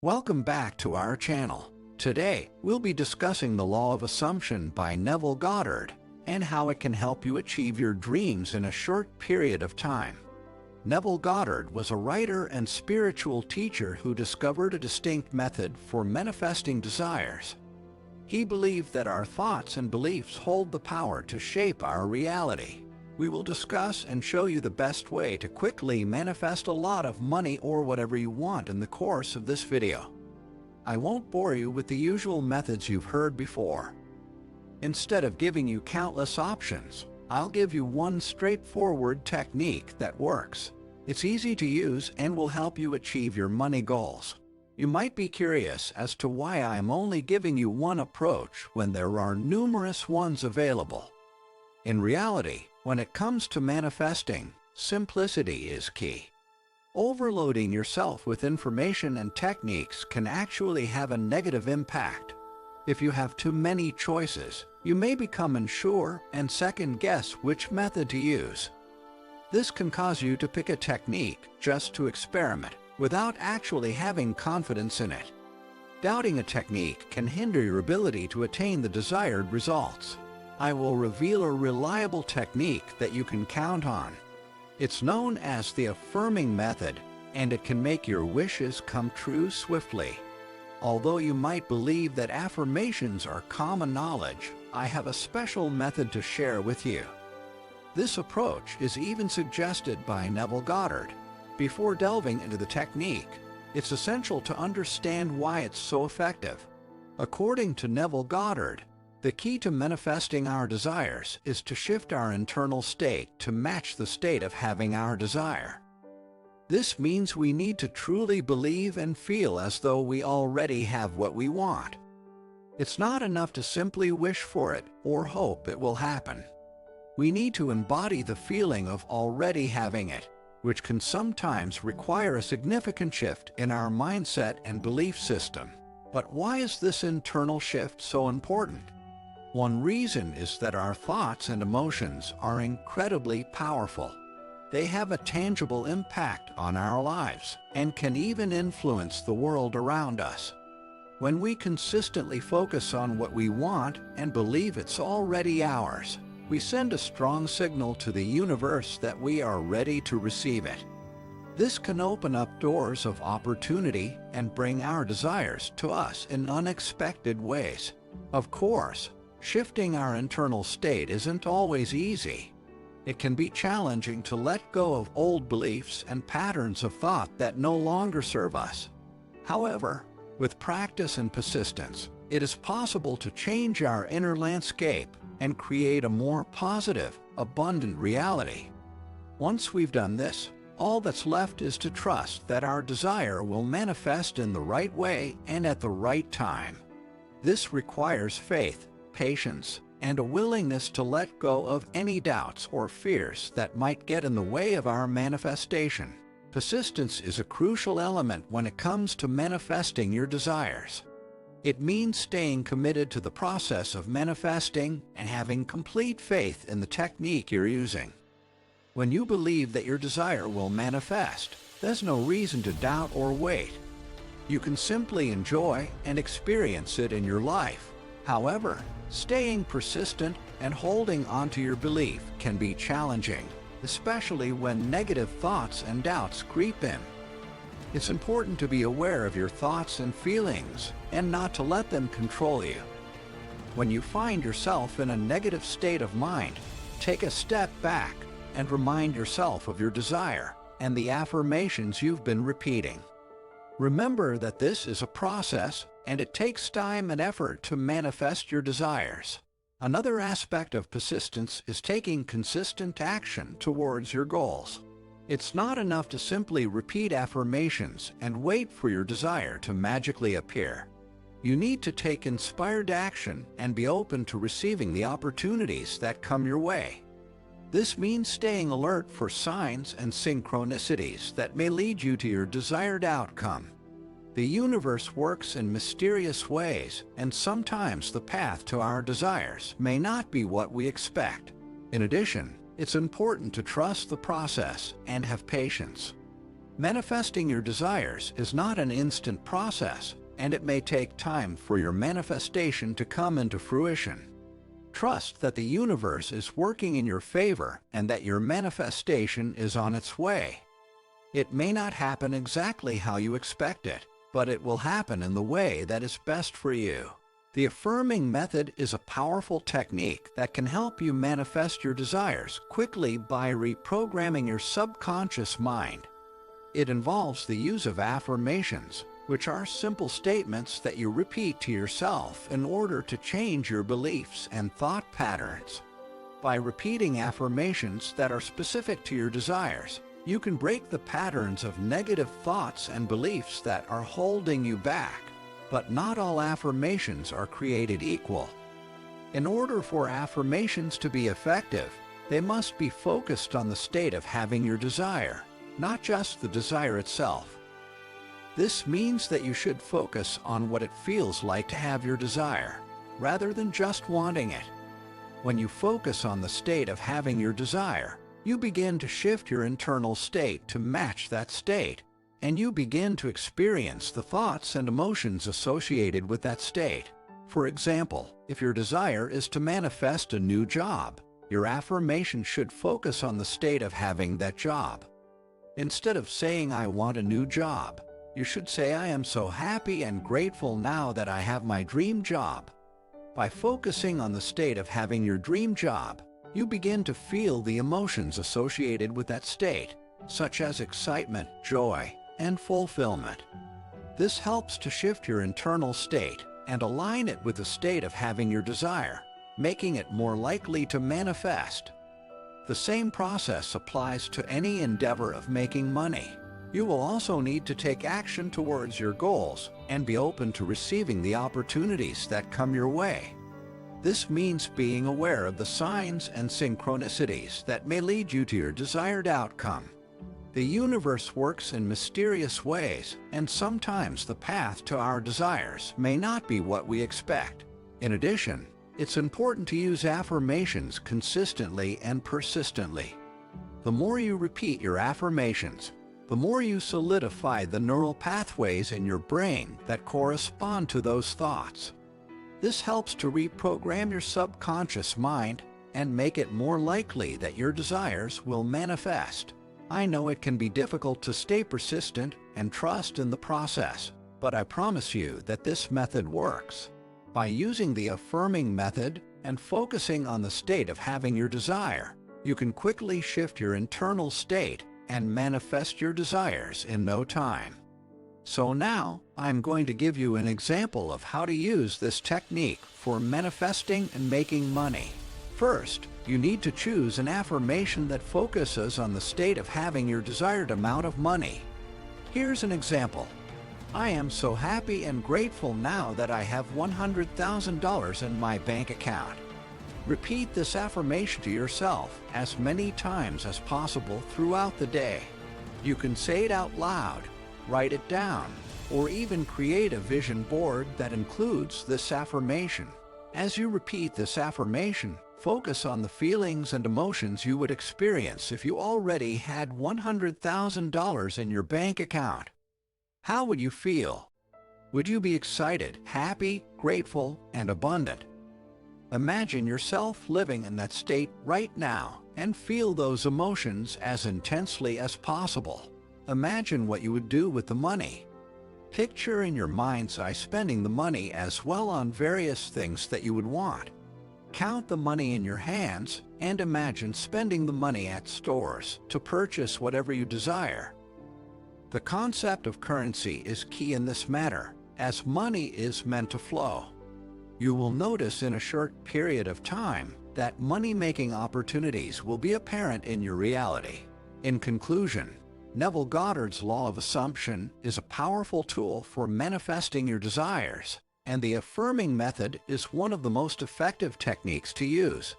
Welcome back to our channel. Today, we'll be discussing the law of assumption by Neville Goddard and how it can help you achieve your dreams in a short period of time. Neville Goddard was a writer and spiritual teacher who discovered a distinct method for manifesting desires. He believed that our thoughts and beliefs hold the power to shape our reality. We will discuss and show you the best way to quickly manifest a lot of money or whatever you want in the course of this video. I won't bore you with the usual methods you've heard before. Instead of giving you countless options, I'll give you one straightforward technique that works. It's easy to use and will help you achieve your money goals. You might be curious as to why I am only giving you one approach when there are numerous ones available. In reality, when it comes to manifesting, simplicity is key. Overloading yourself with information and techniques can actually have a negative impact. If you have too many choices, you may become unsure and second-guess which method to use. This can cause you to pick a technique just to experiment, without actually having confidence in it. Doubting a technique can hinder your ability to attain the desired results. I will reveal a reliable technique that you can count on. It's known as the affirming method, and it can make your wishes come true swiftly. Although you might believe that affirmations are common knowledge, I have a special method to share with you. This approach is even suggested by Neville Goddard. Before delving into the technique, it's essential to understand why it's so effective. According to Neville Goddard, the key to manifesting our desires is to shift our internal state to match the state of having our desire. This means we need to truly believe and feel as though we already have what we want. It's not enough to simply wish for it or hope it will happen. We need to embody the feeling of already having it, which can sometimes require a significant shift in our mindset and belief system. But why is this internal shift so important? One reason is that our thoughts and emotions are incredibly powerful. They have a tangible impact on our lives and can even influence the world around us. When we consistently focus on what we want and believe it's already ours, we send a strong signal to the universe that we are ready to receive it. This can open up doors of opportunity and bring our desires to us in unexpected ways. Of course, shifting our internal state isn't always easy. It can be challenging to let go of old beliefs and patterns of thought that no longer serve us. However, with practice and persistence, it is possible to change our inner landscape and create a more positive, abundant reality. Once we've done this, all that's left is to trust that our desire will manifest in the right way and at the right time. This requires faith, patience, and a willingness to let go of any doubts or fears that might get in the way of our manifestation. Persistence is a crucial element when it comes to manifesting your desires. It means staying committed to the process of manifesting and having complete faith in the technique you're using. When you believe that your desire will manifest, there's no reason to doubt or wait. You can simply enjoy and experience it in your life. However, staying persistent and holding on to your belief can be challenging, especially when negative thoughts and doubts creep in. It's important to be aware of your thoughts and feelings and not to let them control you. When you find yourself in a negative state of mind, take a step back and remind yourself of your desire and the affirmations you've been repeating. Remember that this is a process, and it takes time and effort to manifest your desires. Another aspect of persistence is taking consistent action towards your goals. It's not enough to simply repeat affirmations and wait for your desire to magically appear. You need to take inspired action and be open to receiving the opportunities that come your way. This means staying alert for signs and synchronicities that may lead you to your desired outcome. The universe works in mysterious ways, and sometimes the path to our desires may not be what we expect. In addition, it's important to trust the process and have patience. Manifesting your desires is not an instant process, and it may take time for your manifestation to come into fruition. Trust that the universe is working in your favor and that your manifestation is on its way. It may not happen exactly how you expect it, but it will happen in the way that is best for you. The affirming method is a powerful technique that can help you manifest your desires quickly by reprogramming your subconscious mind. It involves the use of affirmations, which are simple statements that you repeat to yourself in order to change your beliefs and thought patterns. By repeating affirmations that are specific to your desires, you can break the patterns of negative thoughts and beliefs that are holding you back. But not all affirmations are created equal. In order for affirmations to be effective, they must be focused on the state of having your desire, not just the desire itself. This means that you should focus on what it feels like to have your desire, rather than just wanting it. When you focus on the state of having your desire, you begin to shift your internal state to match that state, and you begin to experience the thoughts and emotions associated with that state. For example, if your desire is to manifest a new job, your affirmation should focus on the state of having that job. Instead of saying, "I want a new job," you should say, "I am so happy and grateful now that I have my dream job." By focusing on the state of having your dream job, you begin to feel the emotions associated with that state, such as excitement, joy, and fulfillment. This helps to shift your internal state and align it with the state of having your desire, making it more likely to manifest. The same process applies to any endeavor of making money. You will also need to take action towards your goals and be open to receiving the opportunities that come your way. This means being aware of the signs and synchronicities that may lead you to your desired outcome. The universe works in mysterious ways, and sometimes the path to our desires may not be what we expect. In addition, it's important to use affirmations consistently and persistently. The more you repeat your affirmations, the more you solidify the neural pathways in your brain that correspond to those thoughts. This helps to reprogram your subconscious mind and make it more likely that your desires will manifest. I know it can be difficult to stay persistent and trust in the process, but I promise you that this method works. By using the affirming method and focusing on the state of having your desire, you can quickly shift your internal state and manifest your desires in no time. So now, I'm going to give you an example of how to use this technique for manifesting and making money. First, you need to choose an affirmation that focuses on the state of having your desired amount of money. Here's an example. I am so happy and grateful now that I have $100,000 in my bank account. Repeat this affirmation to yourself as many times as possible throughout the day. You can say it out loud, write it down, or even create a vision board that includes this affirmation. As you repeat this affirmation, focus on the feelings and emotions you would experience if you already had $100,000 in your bank account. How would you feel? Would you be excited, happy, grateful, and abundant? Imagine yourself living in that state right now and feel those emotions as intensely as possible. Imagine what you would do with the money. Picture in your mind's eye spending the money as well on various things that you would want. Count the money in your hands and imagine spending the money at stores to purchase whatever you desire. The concept of currency is key in this matter, as money is meant to flow. You will notice in a short period of time that money-making opportunities will be apparent in your reality. In conclusion, Neville Goddard's law of assumption is a powerful tool for manifesting your desires, and the affirming method is one of the most effective techniques to use.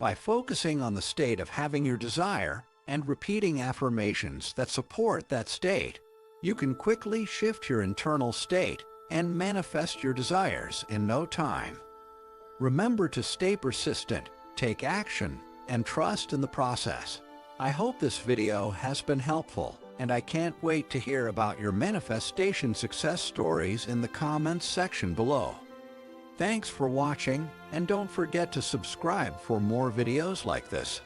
By focusing on the state of having your desire and repeating affirmations that support that state, you can quickly shift your internal state and manifest your desires in no time. Remember to stay persistent, take action, and trust in the process. I hope this video has been helpful. and I can't wait to hear about your manifestation success stories in the comments section below. Thanks for watching, and don't forget to subscribe for more videos like this.